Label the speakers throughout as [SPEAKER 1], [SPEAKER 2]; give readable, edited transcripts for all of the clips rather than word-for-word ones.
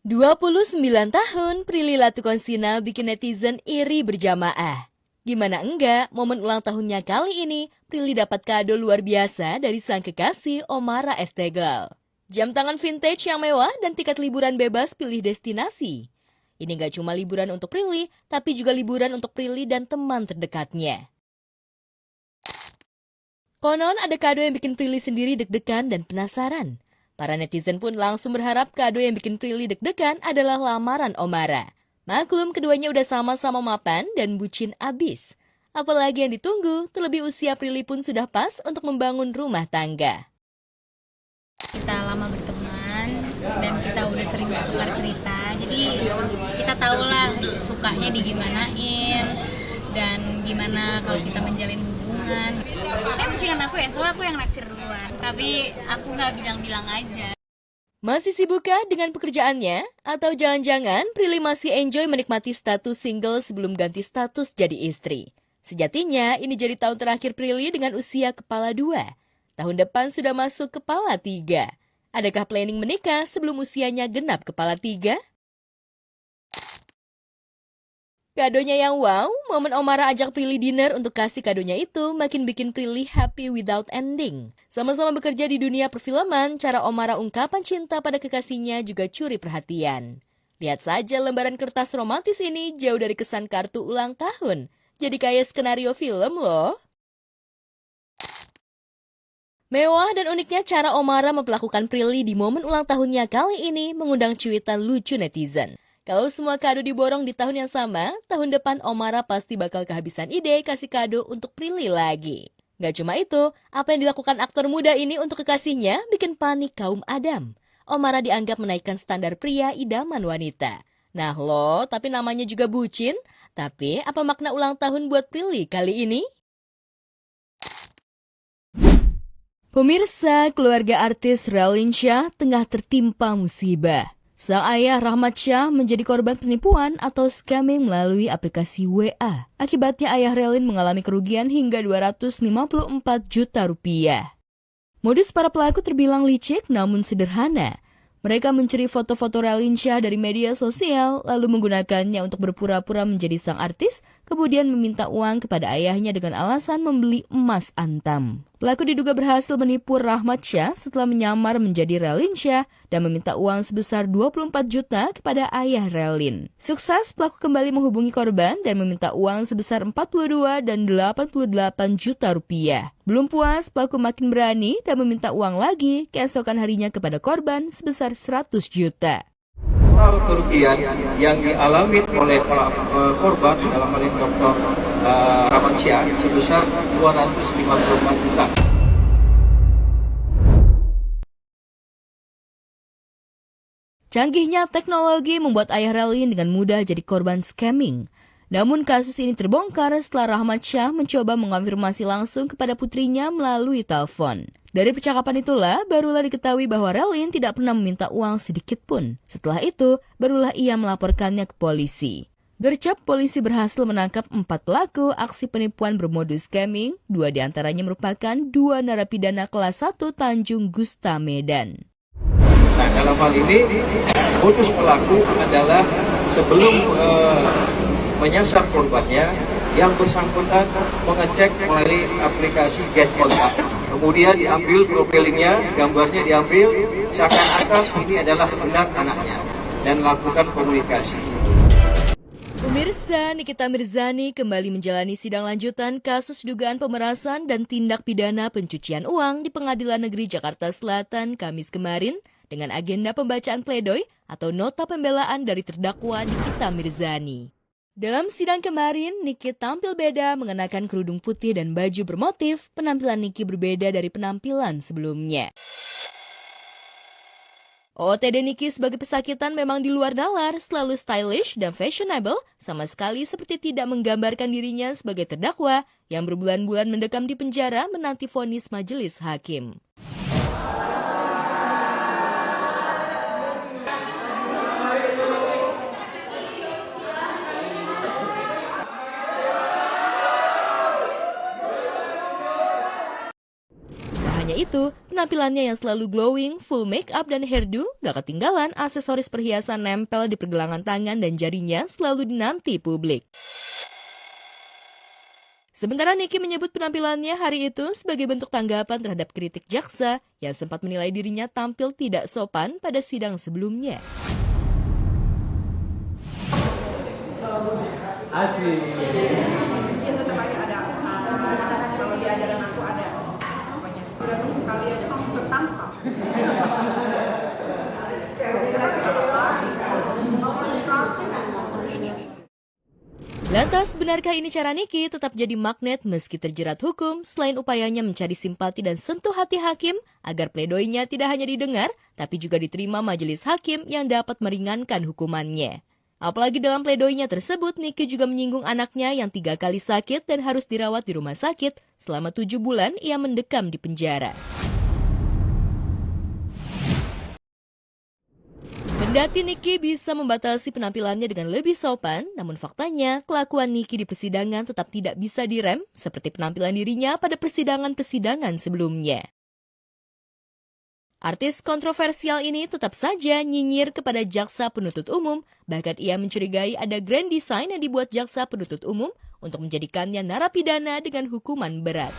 [SPEAKER 1] 29 tahun, Prilly Latukonsina bikin netizen iri berjamaah. Gimana enggak, momen ulang tahunnya kali ini, Prilly dapat kado luar biasa dari sang kekasih Omara Estegel. Jam tangan vintage yang mewah dan tiket liburan bebas pilih destinasi. Ini gak cuma liburan untuk Prilly, tapi juga liburan untuk Prilly dan teman terdekatnya. Konon ada kado yang bikin Prilly sendiri deg-degan dan penasaran. Para netizen pun langsung berharap kado yang bikin Prilly deg-degan adalah lamaran Omara. Maklum keduanya udah sama-sama mapan dan bucin abis. Apalagi yang ditunggu, terlebih usia Prilly pun sudah pas untuk membangun rumah tangga.
[SPEAKER 2] Kita lama berteman dan kita udah sering bertukar cerita, jadi kita tahulah sukanya digimanain dan gimana kalau kita menjalin hubungan. Bucinan aku ya, soalnya aku yang naksir duluan, tapi aku nggak bilang-bilang aja.
[SPEAKER 1] Masih sibukkah dengan pekerjaannya? Atau jangan-jangan Prilly masih enjoy menikmati status single sebelum ganti status jadi istri? Sejatinya ini jadi tahun terakhir Prilly dengan usia kepala 2. Tahun depan sudah masuk kepala 3. Adakah planning menikah sebelum usianya genap kepala 3? Kadonya yang wow, momen Omara ajak Prilly dinner untuk kasih kadonya itu makin bikin Prilly happy without ending. Sama-sama bekerja di dunia perfilman, cara Omara ungkapan cinta pada kekasihnya juga curi perhatian. Lihat saja lembaran kertas romantis ini jauh dari kesan kartu ulang tahun. Jadi kayak skenario film loh. Mewah dan uniknya cara Omara memperlakukan Prilly di momen ulang tahunnya kali ini mengundang cuitan lucu netizen. Kalau semua kado diborong di tahun yang sama, tahun depan Omara pasti bakal kehabisan ide kasih kado untuk Prilly lagi. Gak cuma itu, apa yang dilakukan aktor muda ini untuk kekasihnya bikin panik kaum Adam. Omara dianggap menaikkan standar pria idaman wanita. Nah loh, tapi namanya juga bucin. Tapi apa makna ulang tahun buat Prilly kali ini? Pemirsa, keluarga artis Raline Shah tengah tertimpa musibah. Sang ayah Rahmat Shah menjadi korban penipuan atau scamming melalui aplikasi WA. Akibatnya ayah Raline mengalami kerugian hingga 254 juta rupiah. Modus para pelaku terbilang licik namun sederhana. Mereka mencuri foto-foto Raline Shah dari media sosial, lalu menggunakannya untuk berpura-pura menjadi sang artis, kemudian meminta uang kepada ayahnya dengan alasan membeli emas antam. Pelaku diduga berhasil menipu Rahmat Shah setelah menyamar menjadi Raline Shah dan meminta uang sebesar 24 juta kepada ayah Raline. Sukses, pelaku kembali menghubungi korban dan meminta uang sebesar 42 dan 88 juta rupiah. Belum puas, pelaku makin berani dan meminta uang lagi keesokan harinya kepada korban sebesar 100 juta.
[SPEAKER 3] Kerugian yang dialami oleh korban dalam hal ini Dr. Rahmat Shah sebesar 254 juta.
[SPEAKER 1] Canggihnya teknologi membuat ayah Raline dengan mudah jadi korban scamming. Namun kasus ini terbongkar setelah Rahmat Shah mencoba mengonfirmasi langsung kepada putrinya melalui telepon. Dari percakapan itulah, barulah diketahui bahwa Raline tidak pernah meminta uang sedikit pun. Setelah itu, barulah ia melaporkannya ke polisi. Gercep, polisi berhasil menangkap 4 pelaku aksi penipuan bermodus scamming. 2 diantaranya merupakan 2 narapidana kelas 1 Tanjung Gusta, Medan.
[SPEAKER 3] Nah, dalam hal ini, modus pelaku adalah sebelum menyasar korbannya, yang bersangkutan mengecek melalui aplikasi Get Kontak. Kemudian diambil profilingnya, gambarnya diambil, seakan-akan ini adalah benar anaknya, dan lakukan komunikasi.
[SPEAKER 1] Pemirsa, Nikita Mirzani kembali menjalani sidang lanjutan kasus dugaan pemerasan dan tindak pidana pencucian uang di Pengadilan Negeri Jakarta Selatan Kamis kemarin dengan agenda pembacaan pledoi atau nota pembelaan dari terdakwa Nikita Mirzani. Dalam sidang kemarin, Niki tampil beda mengenakan kerudung putih dan baju bermotif. Penampilan Niki berbeda dari penampilan sebelumnya. OOTD Niki sebagai pesakitan memang di luar nalar, selalu stylish dan fashionable, sama sekali seperti tidak menggambarkan dirinya sebagai terdakwa yang berbulan-bulan mendekam di penjara menanti vonis majelis hakim. Itu, Penampilannya yang selalu glowing, full make up dan hairdo, gak ketinggalan aksesoris perhiasan nempel di pergelangan tangan dan jarinya selalu dinanti publik. Sementara Niki menyebut penampilannya hari itu sebagai bentuk tanggapan terhadap kritik jaksa yang sempat menilai dirinya tampil tidak sopan pada sidang sebelumnya.
[SPEAKER 4] Asik.
[SPEAKER 5] Ya tetap aja ada, kalau di ajaran aku ada apanya, udah terus sekali aja langsung tersangka.
[SPEAKER 1] Lantas, benarkah ini cara Niki tetap jadi magnet meski terjerat hukum selain upayanya mencari simpati dan sentuh hati hakim agar pledoinya tidak hanya didengar, tapi juga diterima majelis hakim yang dapat meringankan hukumannya. Apalagi dalam pledoinya tersebut, Niki juga menyinggung anaknya yang 3 kali sakit dan harus dirawat di rumah sakit selama 7 bulan ia mendekam di penjara. Kendati Niki bisa membatasi penampilannya dengan lebih sopan, namun faktanya kelakuan Niki di persidangan tetap tidak bisa direm seperti penampilan dirinya pada persidangan-persidangan sebelumnya. Artis kontroversial ini tetap saja nyinyir kepada jaksa penuntut umum, bahkan ia mencurigai ada grand design yang dibuat jaksa penuntut umum untuk menjadikannya narapidana dengan hukuman berat.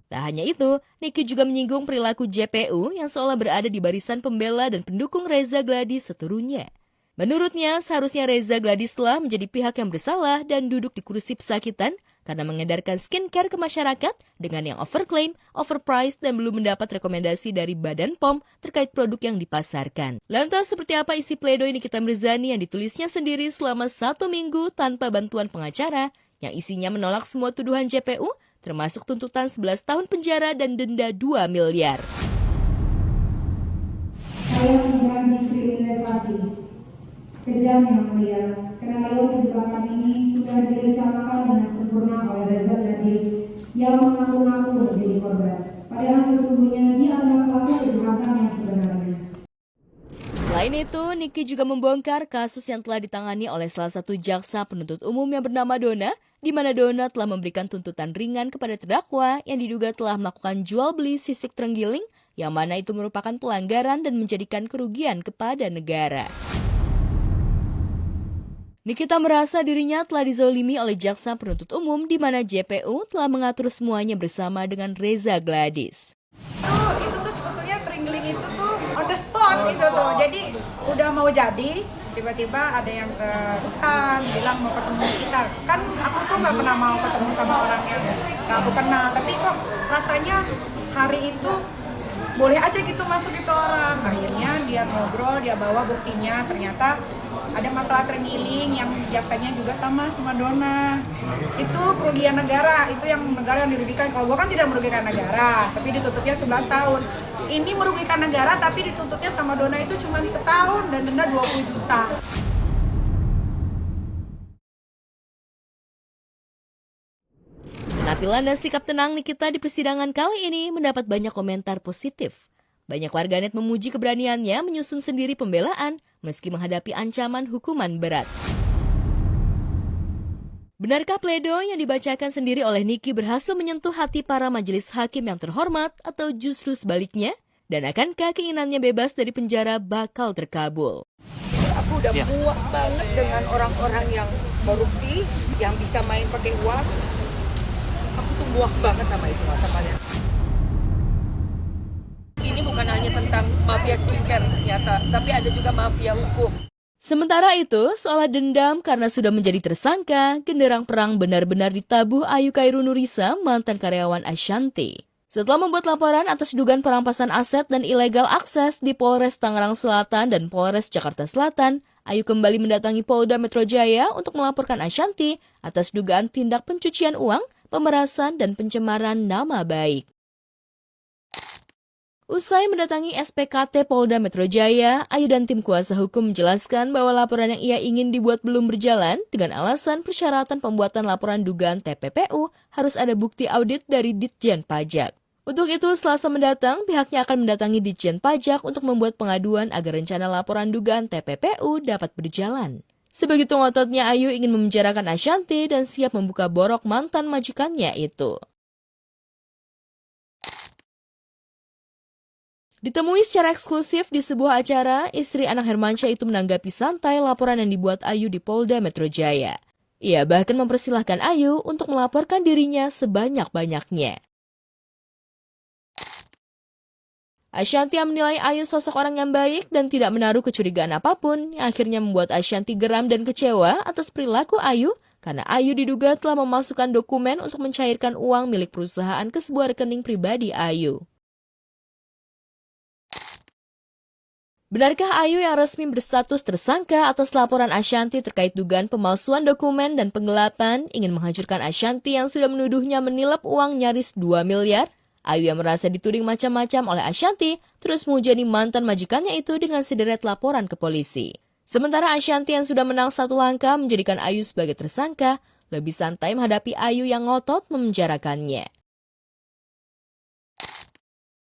[SPEAKER 1] Tak hanya itu, Niki juga menyinggung perilaku JPU yang seolah berada di barisan pembela dan pendukung Reza Gladys seturunnya. Menurutnya, seharusnya Reza Gladys telah menjadi pihak yang bersalah dan duduk di kursi pesakitan karena mengedarkan skincare ke masyarakat dengan yang overclaim, overpriced, dan belum mendapat rekomendasi dari Badan POM terkait produk yang dipasarkan. Lantas, seperti apa isi pledoi Nikita Mirzani yang ditulisnya sendiri selama 1 minggu tanpa bantuan pengacara, yang isinya menolak semua tuduhan JPU, termasuk tuntutan 11 tahun penjara dan denda 2 miliar.
[SPEAKER 6] Saya sudah dikriminalisasi. Kejam yang mulia, skenario penjebakan ini sudah direncanakan dengan sempurna oleh Reza Gladys yang mengaku-ngaku menjadi korban. Padahal sesungguhnya dia adalah pelaku kejahatan yang sebenarnya.
[SPEAKER 1] Selain itu, Niki juga membongkar kasus yang telah ditangani oleh salah satu jaksa penuntut umum yang bernama Dona, di mana Dona telah memberikan tuntutan ringan kepada terdakwa yang diduga telah melakukan jual beli sisik terenggiling, yang mana itu merupakan pelanggaran dan menjadikan kerugian kepada negara. Nikita merasa dirinya telah dizolimi oleh jaksa penuntut umum di mana JPU telah mengatur semuanya bersama dengan Reza Gladys.
[SPEAKER 5] Itu tuh sebetulnya terenggiling itu tuh on the spot gitu tuh. Jadi udah mau jadi, tiba-tiba ada yang ke hutan bilang mau ketemu kita. Kan aku tuh nggak pernah mau ketemu sama orang yang nggak aku kenal. Tapi kok rasanya hari itu boleh aja gitu masuk itu orang. Akhirnya dia ngobrol, dia bawa buktinya, ternyata ada masalah terenggiling yang biasanya juga sama Dona. Itu kerugian negara, itu yang negara yang dirugikan. Kalau gua kan tidak merugikan negara, tapi dituntutnya 11 tahun. Ini merugikan negara tapi dituntutnya sama Dona itu cuma setahun dan denda 20 juta.
[SPEAKER 1] Penampilan dan sikap tenang Nikita di persidangan kali ini mendapat banyak komentar positif. Banyak warganet memuji keberaniannya menyusun sendiri pembelaan meski menghadapi ancaman hukuman berat. Benarkah pledoi yang dibacakan sendiri oleh Niki berhasil menyentuh hati para majelis hakim yang terhormat atau justru sebaliknya? Dan akankah keinginannya bebas dari penjara bakal terkabul?
[SPEAKER 7] Aku udah muak banget dengan orang-orang yang korupsi, yang bisa main pakai uang. Aku tuh muak banget sama itu masalahnya. Ini bukan hanya tentang mafia skincare ternyata, tapi ada juga mafia hukum.
[SPEAKER 1] Sementara itu, seolah dendam karena sudah menjadi tersangka, genderang perang benar-benar ditabuh Ayu Khairunurisa, mantan karyawan Ashanti. Setelah membuat laporan atas dugaan perampasan aset dan ilegal akses di Polres Tangerang Selatan dan Polres Jakarta Selatan, Ayu kembali mendatangi Polda Metro Jaya untuk melaporkan Ashanti atas dugaan tindak pencucian uang, pemerasan, dan pencemaran nama baik. Usai mendatangi SPKT Polda Metro Jaya, Ayu dan tim kuasa hukum menjelaskan bahwa laporan yang ia ingin dibuat belum berjalan dengan alasan persyaratan pembuatan laporan dugaan TPPU harus ada bukti audit dari Ditjen Pajak. Untuk itu, Selasa mendatang, pihaknya akan mendatangi Ditjen Pajak untuk membuat pengaduan agar rencana laporan dugaan TPPU dapat berjalan. Sebegitu ngototnya Ayu ingin memenjarakan Ashanti dan siap membuka borok mantan majikannya itu. Ditemui secara eksklusif di sebuah acara, istri anak Hermansyah itu menanggapi santai laporan yang dibuat Ayu di Polda Metro Jaya. Ia bahkan mempersilahkan Ayu untuk melaporkan dirinya sebanyak-banyaknya. Ashanty yang menilai Ayu sosok orang yang baik dan tidak menaruh kecurigaan apapun, yang akhirnya membuat Ashanty geram dan kecewa atas perilaku Ayu, karena Ayu diduga telah memasukkan dokumen untuk mencairkan uang milik perusahaan ke sebuah rekening pribadi Ayu. Benarkah Ayu yang resmi berstatus tersangka atas laporan Ashanty terkait dugaan pemalsuan dokumen dan penggelapan ingin menghancurkan Ashanty yang sudah menuduhnya menilap uang nyaris 2 miliar? Ayu yang merasa dituding macam-macam oleh Ashanty terus menghujani mantan majikannya itu dengan sederet laporan ke polisi. Sementara Ashanty yang sudah menang satu langkah menjadikan Ayu sebagai tersangka, lebih santai menghadapi Ayu yang ngotot memenjarakannya.